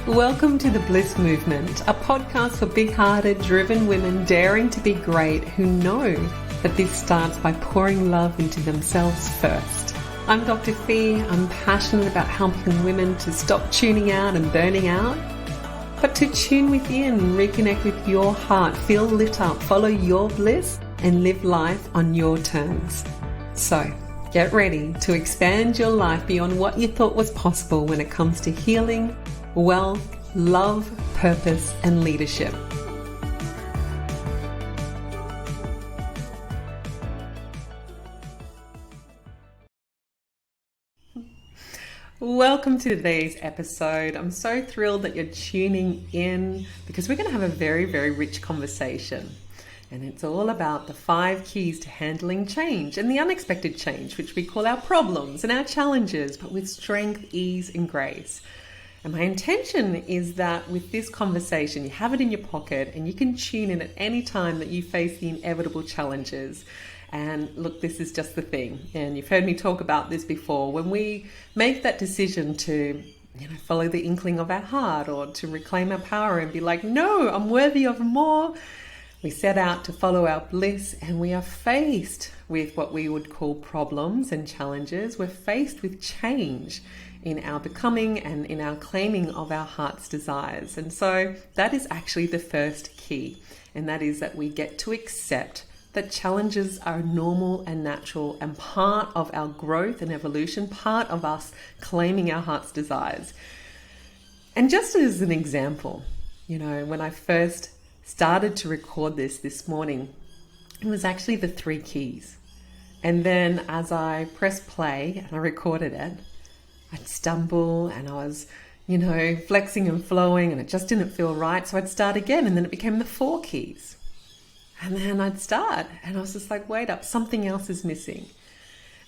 Welcome to the Bliss Movement, a podcast for big-hearted, driven women daring to be great who know that this starts by pouring love into themselves first. I'm Dr. Fee. I'm passionate about helping women to stop tuning out and burning out, but to tune within, reconnect with your heart, feel lit up, follow your bliss, and live life on your terms. So, get ready to expand your life beyond what you thought was possible when it comes to healing, wealth, love, purpose, and leadership. Welcome to today's episode. I'm so thrilled that you're tuning in because we're going to have a very, very rich conversation. And it's all about the 5 keys to handling change and the unexpected change, which we call our problems and our challenges, but with strength, ease, and grace. And my intention is that with this conversation, you have it in your pocket and you can tune in at any time that you face the inevitable challenges. And look, this is just the thing. And you've heard me talk about this before. When we make that decision to, follow the inkling of our heart or to reclaim our power and be like, no, I'm worthy of more. We set out to follow our bliss and we are faced with what we would call problems and challenges. We're faced with change in our becoming and in our claiming of our heart's desires. And so that is actually the first key. And that is that we get to accept that challenges are normal and natural and part of our growth and evolution, part of us claiming our heart's desires. And just as an example, when I first started to record this morning, it was actually the 3 keys. And then as I pressed play and I recorded it, I'd stumble and I was, flexing and flowing and it just didn't feel right. So I'd start again and then it became the 4 keys. And then I'd start and I was just like, wait up, something else is missing.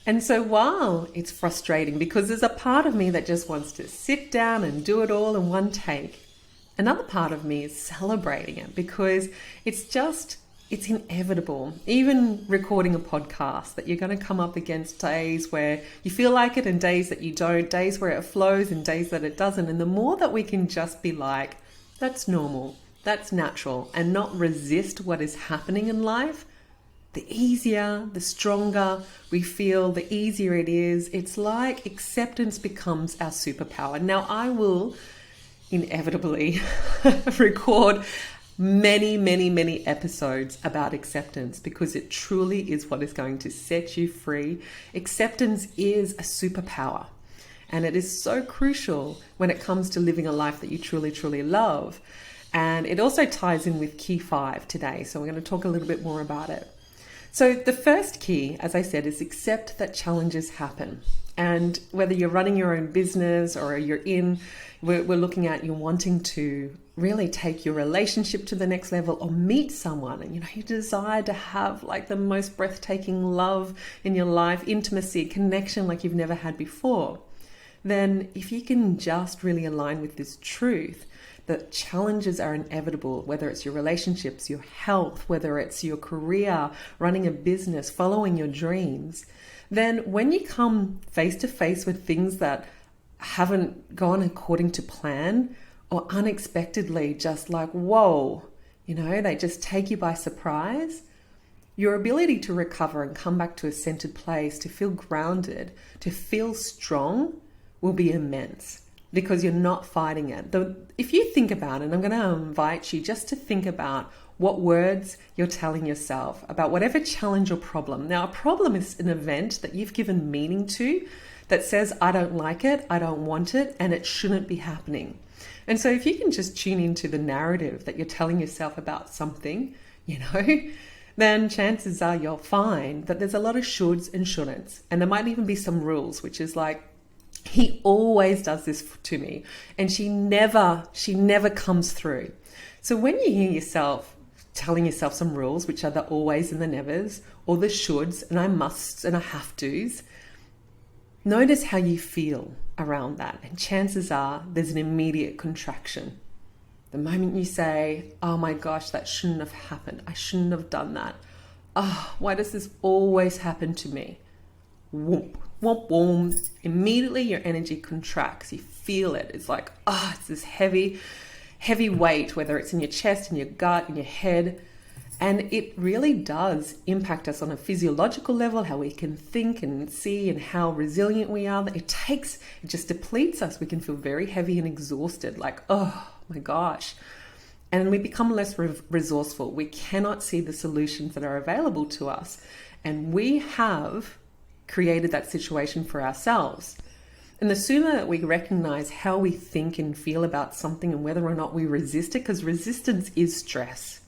And so while it's frustrating because there's a part of me that just wants to sit down and do it all in one take, another part of me is celebrating it because it's inevitable. Even recording a podcast, that you're going to come up against days where you feel like it and days that you don't, days where it flows and days that it doesn't. And the more that we can just be like, that's normal, that's natural, and not resist what is happening in life, the easier, the stronger we feel, the easier it is. It's like acceptance becomes our superpower. Now, I will inevitably record many episodes about acceptance because it truly is what is going to set you free. Acceptance is a superpower and it is so crucial when it comes to living a life that you truly love. And it also ties in with key 5 today. So we're going to talk a little bit more about it. So the first key, as I said, is accept that challenges happen. And whether you're running your own business or we're looking at you wanting to really take your relationship to the next level or meet someone and you desire to have like the most breathtaking love in your life, intimacy, connection like you've never had before, then if you can just really align with this truth that challenges are inevitable, whether it's your relationships, your health, whether it's your career, running a business, following your dreams, then when you come face to face with things that haven't gone according to plan or unexpectedly just like, whoa, they just take you by surprise, your ability to recover and come back to a centered place, to feel grounded, to feel strong will be immense because you're not fighting it. If you think about it, I'm going to invite you just to think about what words you're telling yourself about whatever challenge or problem. Now, a problem is an event that you've given meaning to that says, I don't like it, I don't want it, and it shouldn't be happening. And so if you can just tune into the narrative that you're telling yourself about something, then chances are you'll find that there's a lot of shoulds and shouldn'ts. And there might even be some rules, which is like, he always does this to me and she never comes through. So when you hear yourself telling yourself some rules, which are the always and the nevers, or the shoulds and I musts and I have tos, notice how you feel around that. And chances are there's an immediate contraction. The moment you say, oh my gosh, that shouldn't have happened. I shouldn't have done that. Oh, why does this always happen to me? Whoop. womp womp, immediately your energy contracts. You feel it. It's like, it's this heavy weight, whether it's in your chest, in your gut, in your head. And it really does impact us on a physiological level, how we can think and see and how resilient we are. It just depletes us. We can feel very heavy and exhausted, like, oh my gosh. And we become less resourceful. We cannot see the solutions that are available to us. And we have created that situation for ourselves. And the sooner that we recognize how we think and feel about something and whether or not we resist it, because resistance is stress.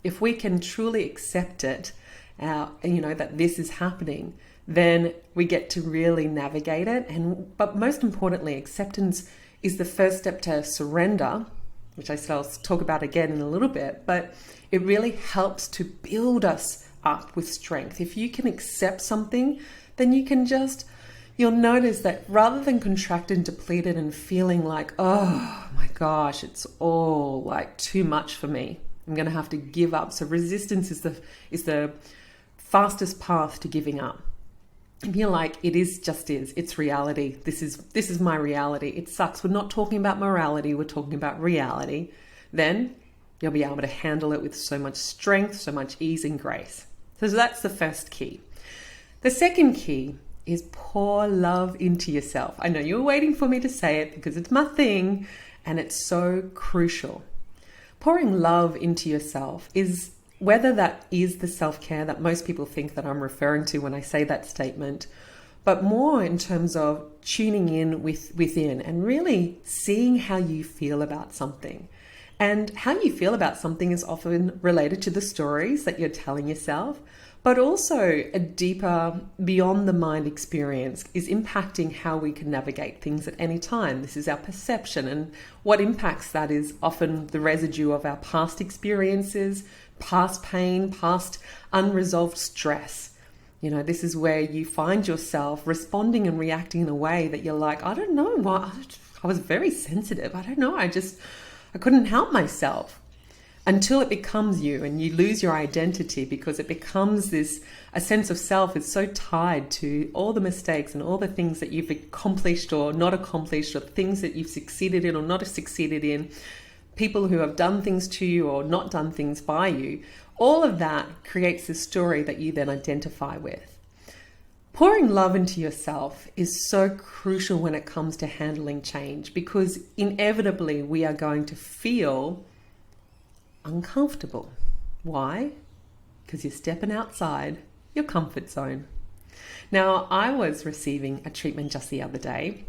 If we can truly accept it, that this is happening, then we get to really navigate it. But most importantly, acceptance is the first step to surrender, which I'll talk about again in a little bit, but it really helps to build us up with strength. If you can accept something, then you'll notice that rather than contracted and depleted and feeling like, oh my gosh, it's all like too much for me, I'm going to have to give up. So resistance is the fastest path to giving up. And you're like, it's reality. This is my reality. It sucks. We're not talking about morality. We're talking about reality. Then you'll be able to handle it with so much strength, so much ease and grace. So that's the first key. The second key is pour love into yourself. I know you were waiting for me to say it because it's my thing and it's so crucial. Pouring love into yourself is, whether that is the self-care that most people think that I'm referring to when I say that statement, but more in terms of tuning in within and really seeing how you feel about something. And how you feel about something is often related to the stories that you're telling yourself, but also a deeper, beyond the mind experience is impacting how we can navigate things at any time. This is our perception, and what impacts that is often the residue of our past experiences, past pain, past unresolved stress. This is where you find yourself responding and reacting in a way that you're like, I don't know why, I was very sensitive. I don't know, I couldn't help myself. Until it becomes you and you lose your identity, because it becomes a sense of self is so tied to all the mistakes and all the things that you've accomplished or not accomplished, or things that you've succeeded in or not succeeded in, people who have done things to you or not done things by you. All of that creates this story that you then identify with. Pouring love into yourself is so crucial when it comes to handling change, because inevitably we are going to feel uncomfortable. Why? Because you're stepping outside your comfort zone. Now, I was receiving a treatment just the other day.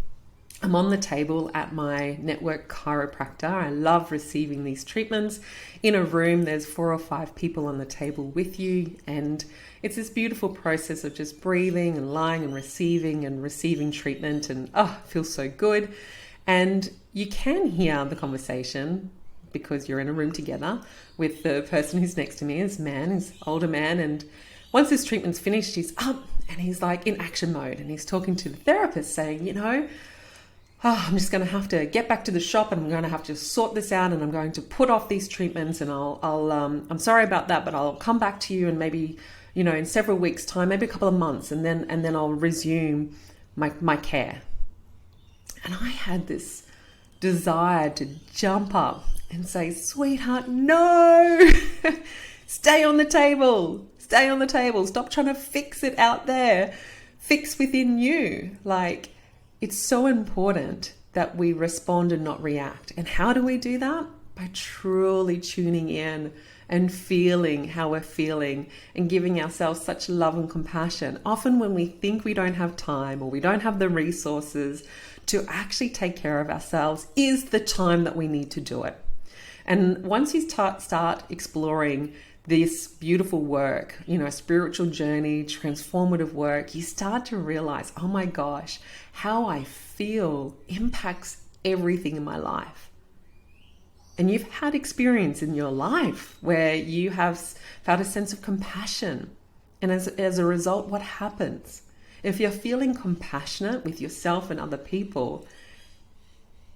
I'm on the table at my network chiropractor. I love receiving these treatments. In a room, there's 4 or 5 people on the table with you, and it's this beautiful process of just breathing and lying and receiving treatment, and it feels so good. And you can hear the conversation because you're in a room together with the person who's next to me, this man, he's an older man, and once this treatment's finished, he's up and he's like in action mode, and he's talking to the therapist saying, I'm just going to have to get back to the shop, and I'm going to have to sort this out, and I'm going to put off these treatments, and I'm sorry about that, but I'll come back to you, and maybe, in several weeks' time, maybe a couple of months, and then I'll resume my care. And I had this desire to jump up and say, sweetheart, no, stay on the table, stop trying to fix it out there, fix within you. Like, it's so important that we respond and not react. And how do we do that? By truly tuning in and feeling how we're feeling and giving ourselves such love and compassion. Often when we think we don't have time or we don't have the resources to actually take care of ourselves is the time that we need to do it. And once you start exploring this beautiful work, spiritual journey, transformative work, you start to realize, oh my gosh, how I feel impacts everything in my life. And you've had experience in your life where you have felt a sense of compassion. And as a result, what happens? If you're feeling compassionate with yourself and other people,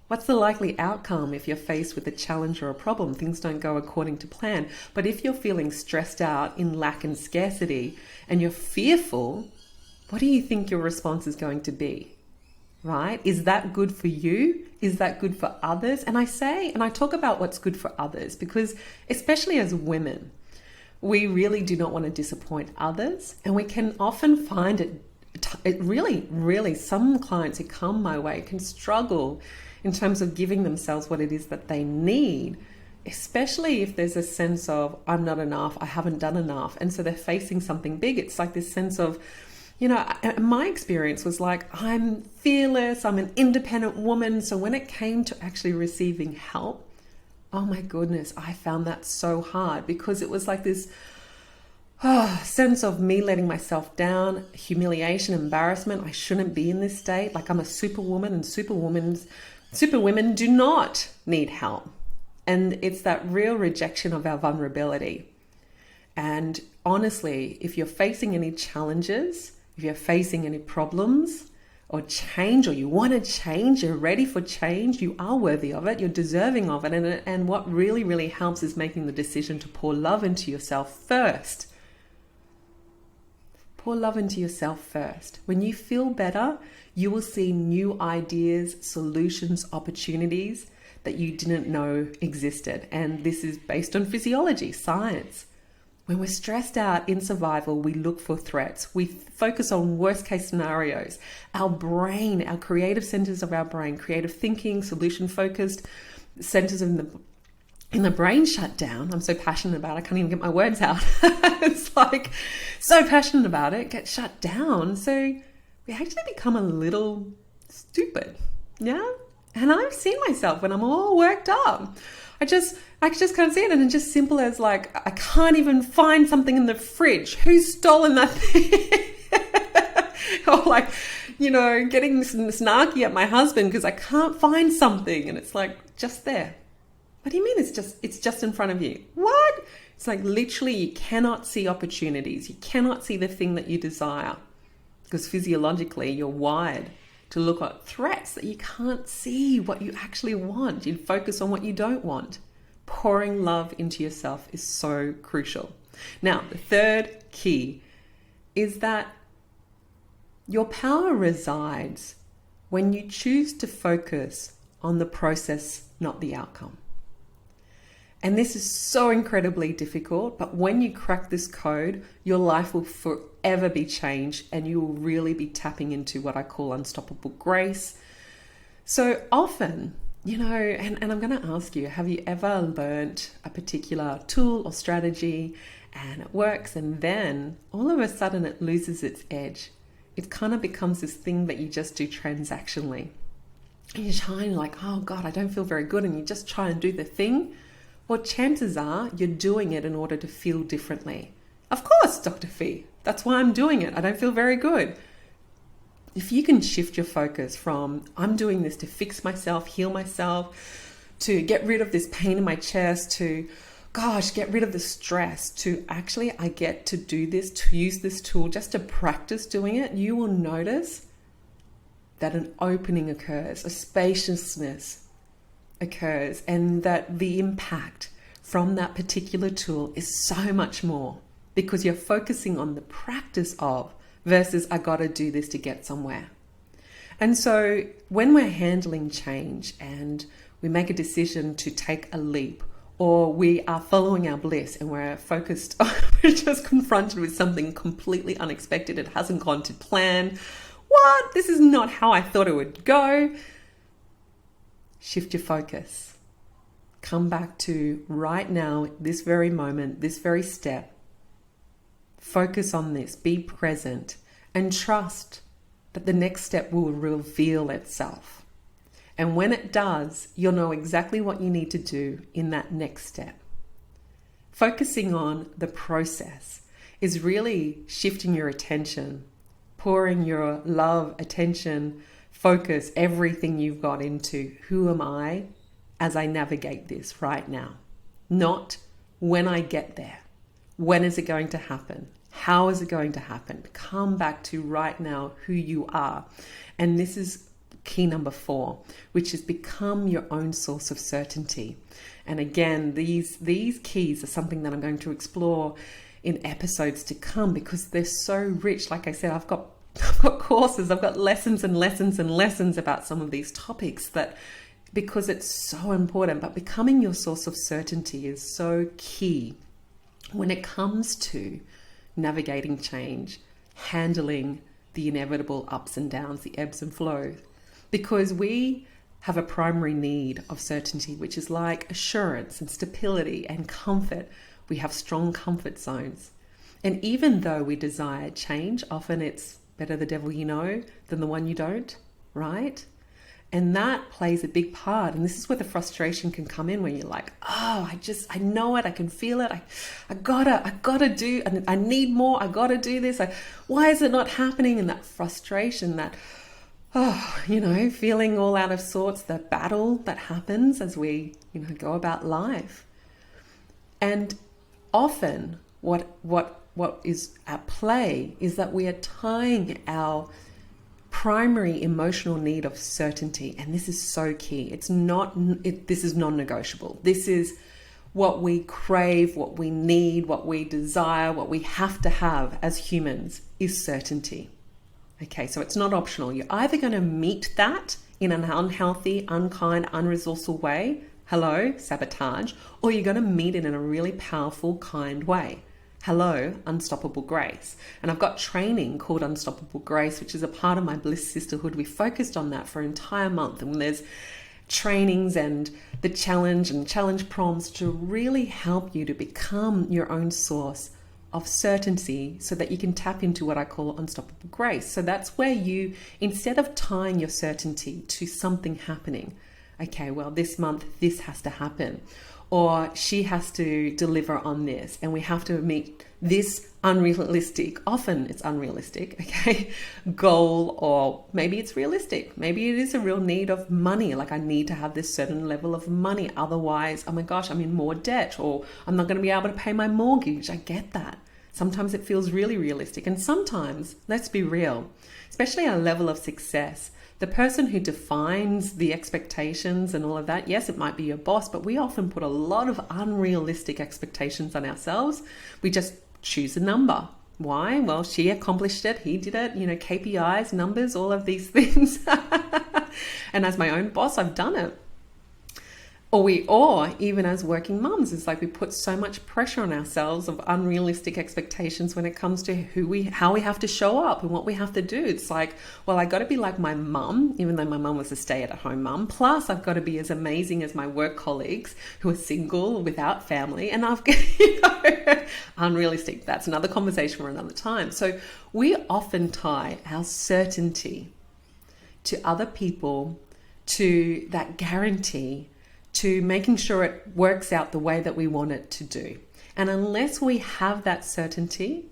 what's the likely outcome if you're faced with a challenge or a problem? Things don't go according to plan. But if you're feeling stressed out in lack and scarcity and you're fearful, what do you think your response is going to be? Right? Is that good for you? Is that good for others? And I talk about what's good for others because especially as women, we really do not want to disappoint others. And we can often find it really, some clients who come my way can struggle in terms of giving themselves what it is that they need, especially if there's a sense of, I'm not enough, I haven't done enough. And so they're facing something big. It's like this sense of, my experience was like, I'm fearless, I'm an independent woman. So when it came to actually receiving help, oh my goodness, I found that so hard because it was like this sense of me letting myself down, humiliation, embarrassment. I shouldn't be in this state. Like I'm a superwoman, and superwomen do not need help. And it's that real rejection of our vulnerability. And honestly, if you're facing any challenges, if you're facing any problems or change, or you want to change, you're ready for change, you are worthy of it, you're deserving of it. And what really, really helps is making the decision to pour love into yourself first. Pour love into yourself first. When you feel better, you will see new ideas, solutions, opportunities that you didn't know existed. And this is based on physiology, science. When we're stressed out in survival, we look for threats. We focus on worst case scenarios. Our brain, our creative centers of our brain, creative thinking, solution focused centers in the brain shut down. I'm so passionate about it, I can't even get my words out. It's like so passionate about it, get shut down. So we actually become a little stupid. Yeah. And I've seen myself when I'm all worked up. I just can't see it. And it's just simple as like, I can't even find something in the fridge. Who's stolen that thing? Or like, getting snarky at my husband because I can't find something. And it's like, just there. What do you mean it's just in front of you? What? It's like literally you cannot see opportunities. You cannot see the thing that you desire because physiologically you're wired to look at threats that you can't see what you actually want. You focus on what you don't want. Pouring love into yourself is so crucial. Now, the third key is that your power resides when you choose to focus on the process, not the outcome. And this is so incredibly difficult, but when you crack this code, your life will forever be changed and you will really be tapping into what I call unstoppable grace. So often, and I'm going to ask you, have you ever learned a particular tool or strategy and it works and then all of a sudden it loses its edge? It kind of becomes this thing that you just do transactionally. And you're trying like, oh God, I don't feel very good. And you just try and do the thing. Well, chances are you're doing it in order to feel differently. Of course, Dr. Fee, that's why I'm doing it. I don't feel very good. If you can shift your focus from I'm doing this to fix myself, heal myself, to get rid of this pain in my chest, to get rid of the stress, to actually I get to do this, to use this tool just to practice doing it, you will notice that an opening occurs, a spaciousness occurs, and that the impact from that particular tool is so much more because you're focusing on the practice of versus I got to do this to get somewhere. And so when we're handling change and we make a decision to take a leap, or we are following our bliss and we're focused, we're just confronted with something completely unexpected, it hasn't gone to plan. What? This is not how I thought it would go. Shift your focus. Come back to right now, this very moment, this very step. Focus on this, be present, and trust that the next step will reveal itself. And when it does, you'll know exactly what you need to do in that next step. Focusing on the process is really shifting your attention, pouring your love, attention, focus, everything you've got into who am I as I navigate this right now. Not when I get there. When is it going to happen? How is it going to happen? Come back to right now who you are. And this is key number 4, which is become your own source of certainty. And again, these keys are something that I'm going to explore in episodes to come because they're so rich. Like I said, I've got I've got courses, I've got lessons and lessons and lessons about some of these topics, that because it's so important. But becoming your source of certainty is so key when it comes to navigating change, handling the inevitable ups and downs, the ebbs and flows, because we have a primary need of certainty, which is like assurance and stability and comfort. We have strong comfort zones. And even though we desire change, often it's better the devil you know than the one you don't, right? And that plays a big part. And this is where the frustration can come in, when you're like, oh, I know it. I can feel it. I gotta do, I need more. I gotta do this. Why is it not happening? And that frustration, that, feeling all out of sorts, the battle that happens as we, go about life. And often what is at play is that we are tying our primary emotional need of certainty, and this is so key. This is non-negotiable. This is what we crave, what we need, what we desire, what we have to have as humans, is certainty. Okay, so it's not optional. You're either going to meet that in an unhealthy, unkind, unresourceful way, hello, sabotage, or you're going to meet it in a really powerful, kind way. Hello, Unstoppable Grace. And I've got training called Unstoppable Grace, which is a part of my Bliss Sisterhood. We focused on that for an entire month, and there's trainings and the challenge and challenge prompts to really help you to become your own source of certainty, so that you can tap into what I call Unstoppable Grace. So that's where you, instead of tying your certainty to something happening, okay, well, this month this has to happen, or she has to deliver on this, and we have to meet this unrealistic, often it's unrealistic, okay, goal, or maybe it's realistic. Maybe it is a real need of money. Like, I need to have this certain level of money. Otherwise, oh my gosh, I'm in more debt, or I'm not going to be able to pay my mortgage. I get that. Sometimes it feels really realistic. And sometimes, let's be real, especially our level of success, the person who defines the expectations and all of that, yes, it might be your boss, but we often put a lot of unrealistic expectations on ourselves. We just choose a number. Why? Well, she accomplished it, he did it, KPIs, numbers, all of these things. And as my own boss, I've done it. Or even as working mums, it's like we put so much pressure on ourselves of unrealistic expectations when it comes to how we have to show up and what we have to do. It's like, well, I got to be like my mum, even though my mum was a stay-at-home mum. Plus, I've got to be as amazing as my work colleagues who are single, without family, and I've unrealistic. That's another conversation for another time. So we often tie our certainty to other people, to that guarantee, to making sure it works out the way that we want it to do. And unless we have that certainty,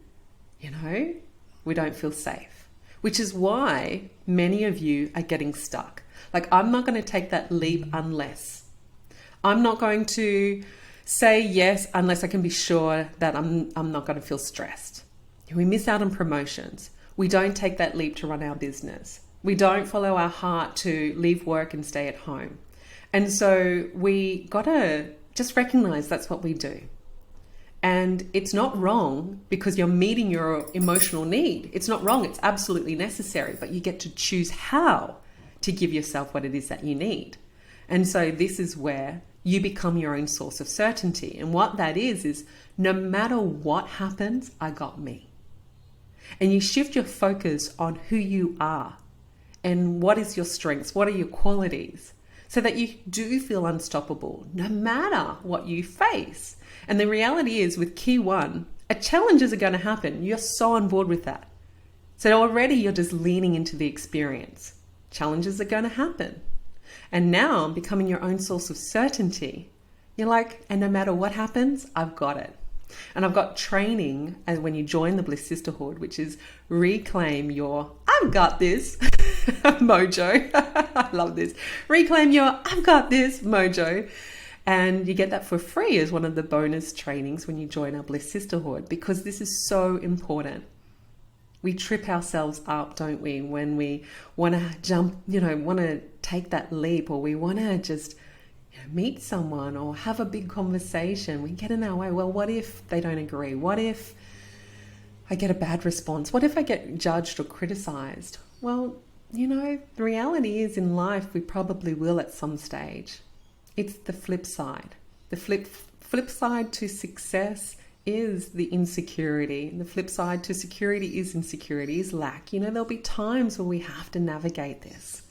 we don't feel safe, which is why many of you are getting stuck. Like, I'm not going to take that leap unless. I'm not going to say yes unless I can be sure that I'm not going to feel stressed. We miss out on promotions. We don't take that leap to run our business. We don't follow our heart to leave work and stay at home. And so we got to just recognize that's what we do. And it's not wrong because you're meeting your emotional need. It's not wrong. It's absolutely necessary, but you get to choose how to give yourself what it is that you need. And so this is where you become your own source of certainty. And what that is no matter what happens, I got me. And you shift your focus on who you are and what is your strengths, what are your qualities, so that you do feel unstoppable no matter what you face. And the reality is, with key one, challenges are going to happen. You're so on board with that. So already you're just leaning into the experience. Challenges are going to happen. And now, becoming your own source of certainty, you're like, and no matter what happens, I've got it. And I've got training as when you join the Bliss Sisterhood, which is reclaim your I've got this mojo. I love this. Reclaim your I've got this mojo. And you get that for free as one of the bonus trainings when you join our Bliss Sisterhood, because this is so important. We trip ourselves up, don't we, when we want to jump, want to take that leap, or we want to just meet someone or have a big conversation. We get in our way. Well, what if they don't agree? What if, I get a bad response? What if I get judged or criticized? Well, the reality is in life we probably will at some stage. It's the flip side. The flip side to success is the insecurity. The flip side to security is insecurity, is lack. There'll be times where we have to navigate this.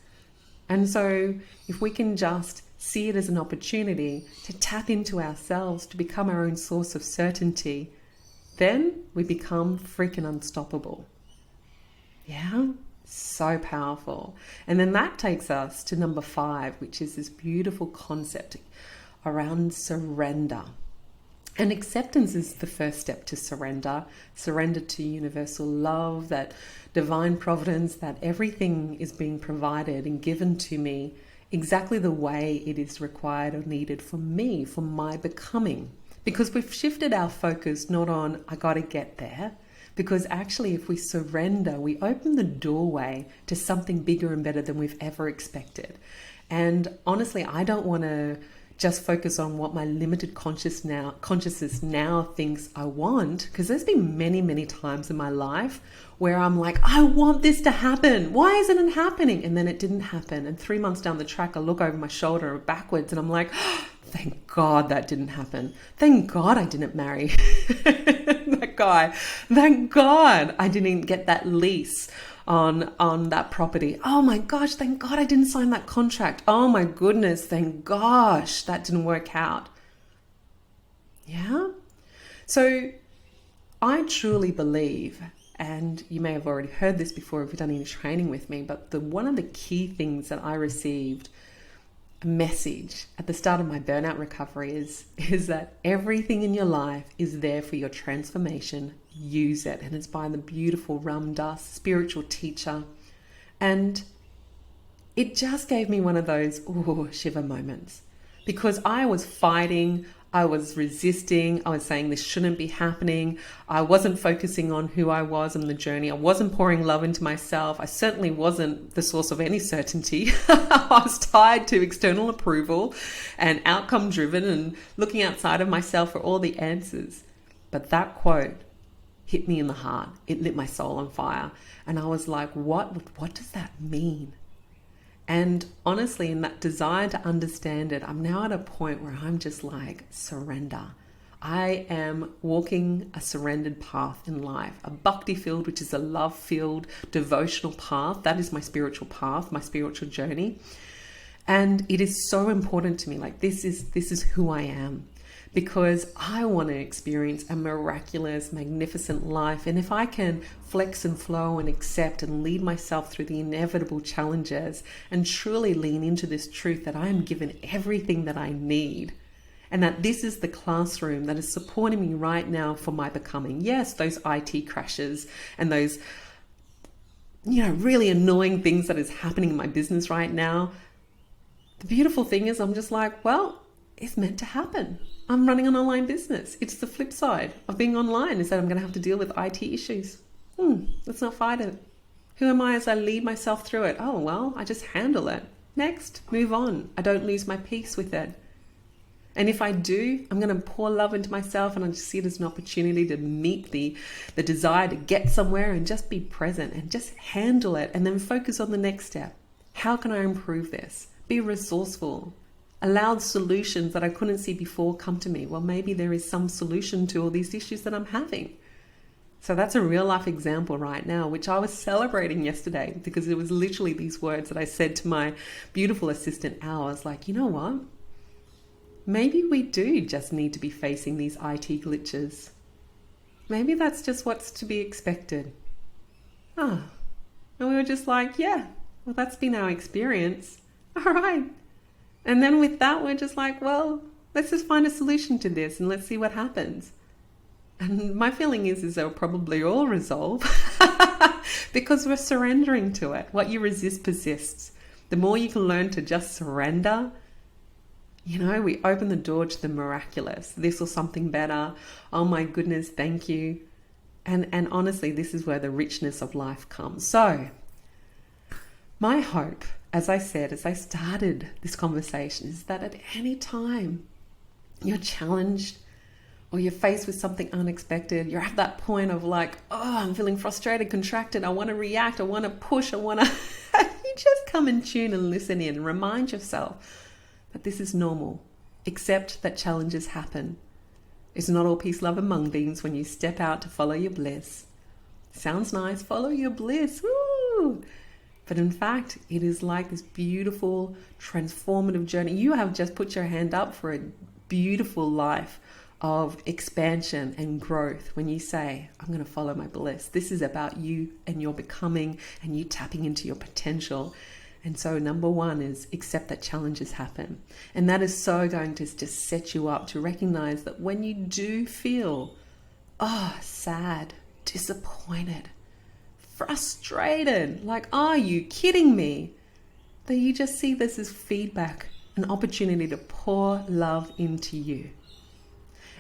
And so if we can just see it as an opportunity to tap into ourselves, to become our own source of certainty, then we become freaking unstoppable. Yeah, so powerful. And then that takes us to number 5, which is this beautiful concept around surrender. And acceptance is the first step to surrender. Surrender to universal love, that divine providence, that everything is being provided and given to me exactly the way it is required or needed for me, for my becoming. Because we've shifted our focus not on, I got to get there. Because actually, if we surrender, we open the doorway to something bigger and better than we've ever expected. And honestly, I don't want to just focus on what my limited consciousness now thinks I want, because there's been many, many times in my life where I'm like, I want this to happen. Why isn't it happening? And then it didn't happen. And 3 months down the track, I look over my shoulder backwards and I'm like, oh, thank God that didn't happen. Thank God I didn't marry that guy. Thank God I didn't get that lease on that property. Oh my gosh, thank God I didn't sign that contract. Oh my goodness, thank gosh that didn't work out. Yeah? So I truly believe, and you may have already heard this before if you've done any training with me, but one of the key things that I received a message at the start of my burnout recovery is that everything in your life is there for your transformation. Use it. And it's by the beautiful Ram Dass, spiritual teacher. And it just gave me one of those shiver moments, because I was fighting, I was resisting, I was saying this shouldn't be happening. I wasn't focusing on who I was in the journey. I wasn't pouring love into myself. I certainly wasn't the source of any certainty. I was tied to external approval and outcome driven and looking outside of myself for all the answers. But that quote hit me in the heart. It lit my soul on fire. And I was like, what does that mean? And honestly, in that desire to understand it, I'm now at a point where I'm just like, surrender. I am walking a surrendered path in life, a bhakti field, which is a love field, devotional path. That is my spiritual path, my spiritual journey. And it is so important to me. Like this is who I am, because I want to experience a miraculous, magnificent life. And if I can flex and flow and accept and lead myself through the inevitable challenges and truly lean into this truth that I am given everything that I need, and that this is the classroom that is supporting me right now for my becoming. Yes, those IT crashes and those, really annoying things that is happening in my business right now. The beautiful thing is I'm just like, well, it's meant to happen. I'm running an online business. It's the flip side of being online, is that I'm going to have to deal with IT issues. Let's not fight it. Who am I as I lead myself through it? Oh, well, I just handle it. Next, move on. I don't lose my peace with it. And if I do, I'm going to pour love into myself, and I just see it as an opportunity to meet the desire to get somewhere and just be present and just handle it, and then focus on the next step. How can I improve this? Be resourceful. Allow solutions that I couldn't see before come to me. Well, maybe there is some solution to all these issues that I'm having. So that's a real life example right now, which I was celebrating yesterday, because it was literally these words that I said to my beautiful assistant, Al. I was like, you know what? Maybe we do just need to be facing these IT glitches. Maybe that's just what's to be expected. And we were just like, yeah, well, that's been our experience. All right. And then with that, we're just like, well, let's just find a solution to this and let's see what happens. And my feeling is they'll probably all resolve because we're surrendering to it. What you resist persists. The more you can learn to just surrender, we open the door to the miraculous. This or something better. Oh my goodness, thank you. And honestly, this is where the richness of life comes. So my hope, as I said, as I started this conversation, is that at any time you're challenged or you're faced with something unexpected. You're at that point of like, oh, I'm feeling frustrated, contracted. I want to react. I want to push. I want to... You just come and tune and listen in. Remind yourself that this is normal. Accept that challenges happen. It's not all peace, love, and mung beans when you step out to follow your bliss. Sounds nice. Follow your bliss. Woo! But in fact, it is like this beautiful, transformative journey. You have just put your hand up for a beautiful life of expansion and growth when you say, I'm going to follow my bliss. This is about you and your becoming and you tapping into your potential. And so number one is accept that challenges happen. And that is so going to just set you up to recognize that when you do feel, sad, disappointed, frustrated, like, are you kidding me? That you just see this as feedback, an opportunity to pour love into you.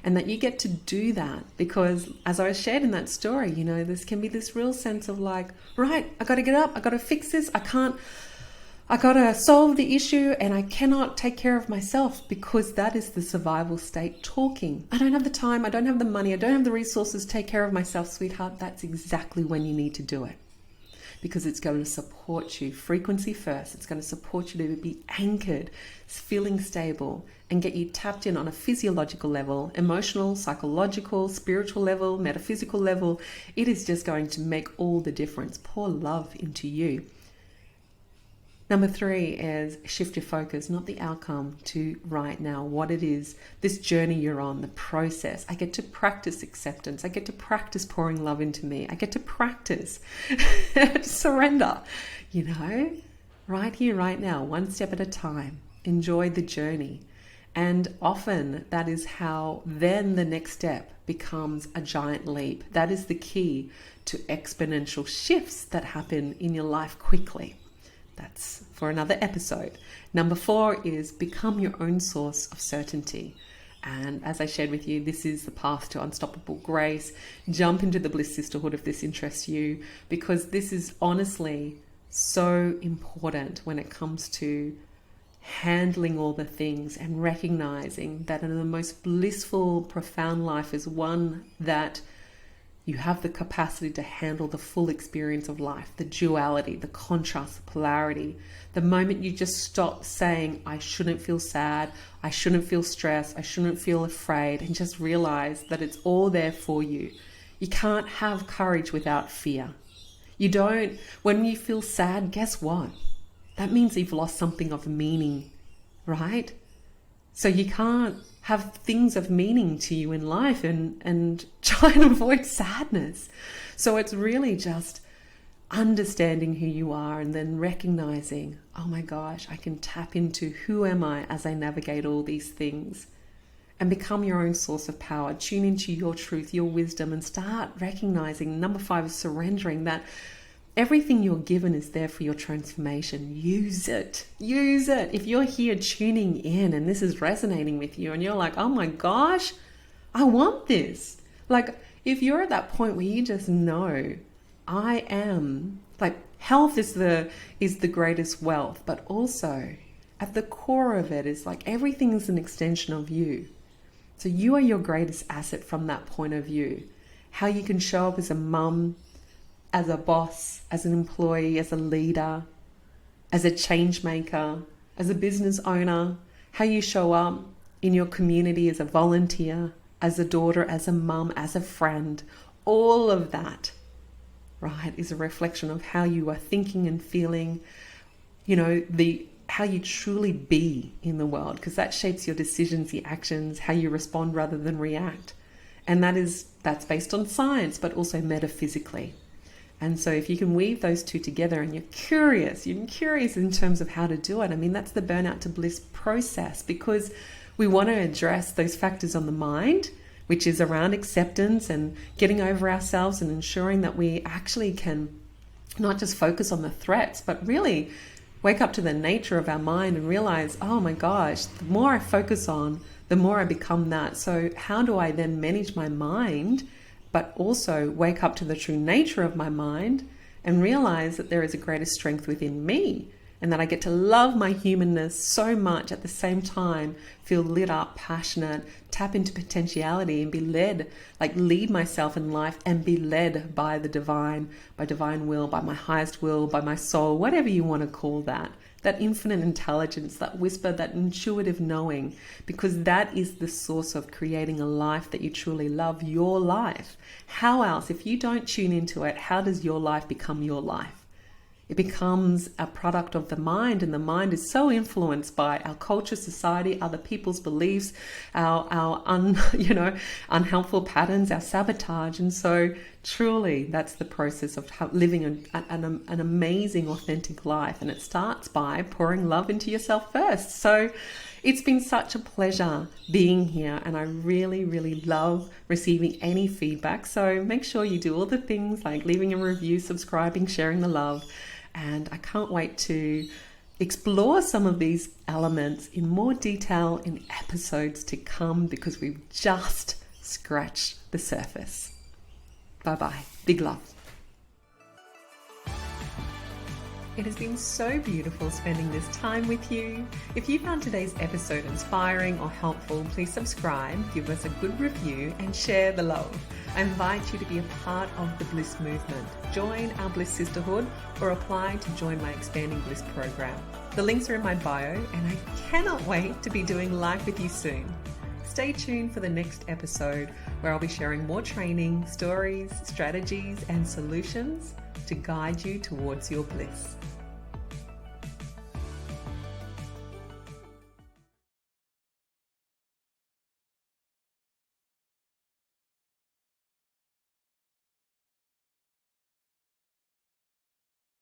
And that you get to do that because, as I shared in that story, this can be this real sense of like, right, I got to get up, I got to fix this, I got to solve the issue, and I cannot take care of myself because that is the survival state talking. I don't have the time, I don't have the money, I don't have the resources to take care of myself, sweetheart. That's exactly when you need to do it because it's going to support you. Frequency first. It's going to support you to be anchored, feeling stable, and get you tapped in on a physiological level, emotional, psychological, spiritual level, metaphysical level. It is just going to make all the difference. Pour love into you. Number 3 is shift your focus, not the outcome, to right now, what it is, this journey you're on, the process. I get to practice acceptance. I get to practice pouring love into me. I get to practice surrender, right here, right now, one step at a time. Enjoy the journey. And often that is how then the next step becomes a giant leap. That is the key to exponential shifts that happen in your life quickly. That's for another episode. Number 4 is become your own source of certainty. And as I shared with you, this is the path to unstoppable grace. Jump into the Bliss Sisterhood if this interests you, because this is honestly so important when it comes to handling all the things and recognizing that in the most blissful, profound life is one that you have the capacity to handle the full experience of life, the duality, the contrast, the polarity. The moment you just stop saying, I shouldn't feel sad, I shouldn't feel stressed, I shouldn't feel afraid, and just realize that it's all there for you. You can't have courage without fear. You don't. When you feel sad, guess what? That means you've lost something of meaning, right? So you can't have things of meaning to you in life and try and avoid sadness. So it's really just understanding who you are and then recognizing, oh my gosh, I can tap into who am I as I navigate all these things and become your own source of power. Tune into your truth, your wisdom, and start recognizing. Number 5 is surrendering that everything you're given is there for your transformation. Use it. Use it. If you're here tuning in and this is resonating with you and you're like, oh my gosh, I want this. Like, if you're at that point where you just know, I am, like, health is the greatest wealth, but also at the core of it is like everything is an extension of you. So you are your greatest asset from that point of view. How you can show up as a mum, as a boss, as an employee, as a leader, as a change maker, as a business owner, how you show up in your community as a volunteer, as a daughter, as a mum, as a friend, all of that, right, is a reflection of how you are thinking and feeling, how you truly be in the world, because that shapes your decisions, your actions, how you respond rather than react. And that's based on science, but also metaphysically. And so if you can weave those two together and you're curious in terms of how to do it, I mean, that's the burnout to bliss process, because we want to address those factors on the mind, which is around acceptance and getting over ourselves and ensuring that we actually can not just focus on the threats, but really wake up to the nature of our mind and realize, oh my gosh, the more I focus on, the more I become that. So how do I then manage my mind, but also wake up to the true nature of my mind and realize that there is a greater strength within me and that I get to love my humanness so much at the same time, feel lit up, passionate, tap into potentiality and be led, like lead myself in life and be led by the divine, by divine will, by my highest will, by my soul, whatever you want to call that infinite intelligence, that whisper, that intuitive knowing, because that is the source of creating a life that you truly love, your life. How else, if you don't tune into it, how does your life become your life? It becomes a product of the mind, and the mind is so influenced by our culture, society, other people's beliefs, our unhelpful patterns, our sabotage. And so truly that's the process of living an amazing, authentic life. And it starts by pouring love into yourself first. So it's been such a pleasure being here, and I really, really love receiving any feedback. So make sure you do all the things like leaving a review, subscribing, sharing the love. And I can't wait to explore some of these elements in more detail in episodes to come, because we've just scratched the surface. Bye-bye. Big love. It has been so beautiful spending this time with you. If you found today's episode inspiring or helpful, please subscribe, give us a good review, and share the love. I invite you to be a part of the Bliss movement. Join our Bliss Sisterhood or apply to join my Expanding Bliss program. The links are in my bio, and I cannot wait to be doing live with you soon. Stay tuned for the next episode, where I'll be sharing more training, stories, strategies, and solutions to guide you towards your bliss.